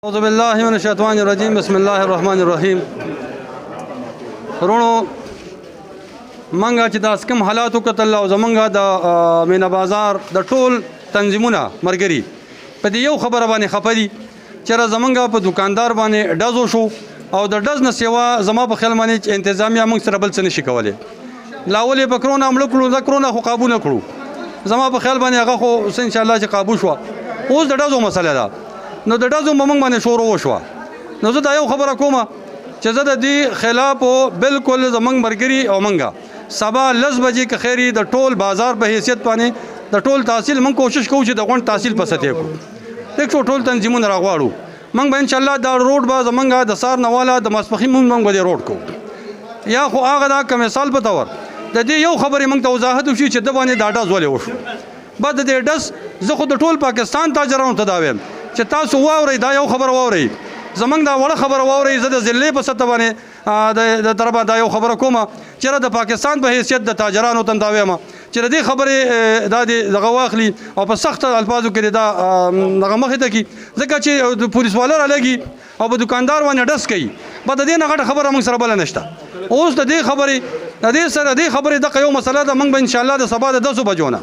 اعوذ بالله من الشیطان الرجیم بسم الله الرحمن الرحیم. ورونو منګه چې داس کوم حالاتو کتل او زمونږه د مینا بازار د ټول تنظیمونه مرګري په دې یو خبره باندې خپدي چې زمونږه په دکاندار باندې ډزو شو او د ډز نه سیوا زما په خیال باندې انتظامیه موږ سره بل څه نشي کولای. لاولې په کرونا عمل کړو د کرونا خو قابو نه کړو زما په خیال باندې هغه خو ان شاء الله چې قابو شو. اوس د ډزو مسله ده نو د ډزو موږ باندې شروع وشو. نو زه دا یو خبره کوم چې زه د دې خلاف بالکل زمونږ مرګري او منګه سبا 10 بجې که خیری د ټول بازار په حیثیت باندې د ټول تحصیل موږ کوشش کوو چې د غونډ تحصیل په سطح کو یک ټول تنظیمونه راغواړو. موږ به ان شاء الله دا روډ به زمونږه د سار نواله د ماسپخین موږ به روډ کو یا خو هغه دا که مثال په تور د دې یو خبرې موږ ته وضاحت وشي چې د باندې دا ډز ولې وشو. بعد د دې ډز زه خو د ټول پاکستان تاجرانو ته دا وایم چې تاسو واورئ دا یو خبره واورئ زمونږ دا وړه خبره واورئ. زه د ضلعې په سطح باندې د طرفه دا یو خبره کوم چې د پاکستان په حیثیت د تاجرانو ته دا وایم چې د دې خبرې دا دغه واخلي او په سخت الفاظو کې دا دغه مخې ته کړي ځکه چې د پولیس والا رالګي او په دکاندار باندې ډز کوي. بعد د دې نه غټه خبره موږ سره بله نشته. اوس د دې خبرې دغه یو مسله ده. موږ به انشاءالله د سبا د 10 بجو نه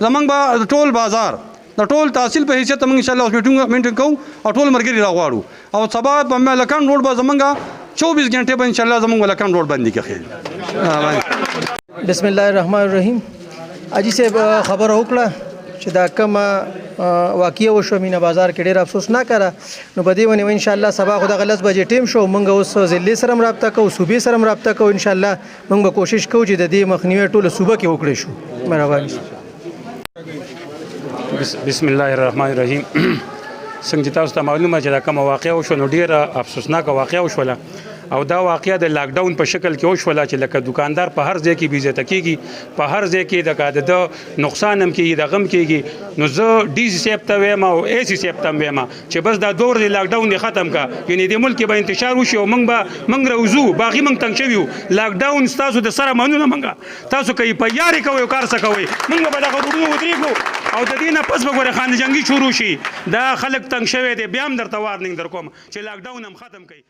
زموږ به ټول بازار د ټول تحصیل په حیثیت موږ انشاءالله اوس میټینګ کوو او ټول مرګري راغواړو او سبا په ملکان روډ به زموږ 24 غنټې به انشاءالله زموږ ملکان روډ باندې کېږي. بسم الله الرحمن الرحیم. اجي صاحب خبره وکړه چې دا کومه واقعه وشو مینا بازار کې ډېر افسوس نه کړه. نو په دې باندې ان شاء الله سبا خو د 10 بجې ټیم شو موږ اوس ضلع سره رابطه کوو صوبې سره رابطه کوو. ان شاء الله موږ به کوشش کوو چې د دې مخنیوي ټول صوبه کې وکړو شو. مهرباني. بسم الله الرحمن الرحیم. څنګه تاسو ته معلومه چې دا کومه واقعه وشو نو ډیره افسوسناکه واقعه وشوله او دا واقعه د لاک ډاون په شکل کې وشوله چې لکه دکاندار په هر ځای کې بې عزته کېږي په هر ځای کې د نقصان هم کېږي د غم کېږي. نو زه ډي سي صاحب ته وایم او اے سی صاحب ته هم وایم چې بس دا دور د لاک ډاون ختم کا یعنې د ملک به انتشار وشي او موږ راوځو باغي موږ تنګ شوي یو. لاک ډاون ستاسو د سره مننه موږ تاسو کوي په یارې کوئ او کار څه کوئ موږ به دغه روډونو ودرېږو او د دې نه پس به ګوره خانه جنګي شروع شي. دا خلک تنګ شوی دی بیا هم درته وارننګ در کوم چې لاک ډاون هم ختم کوي.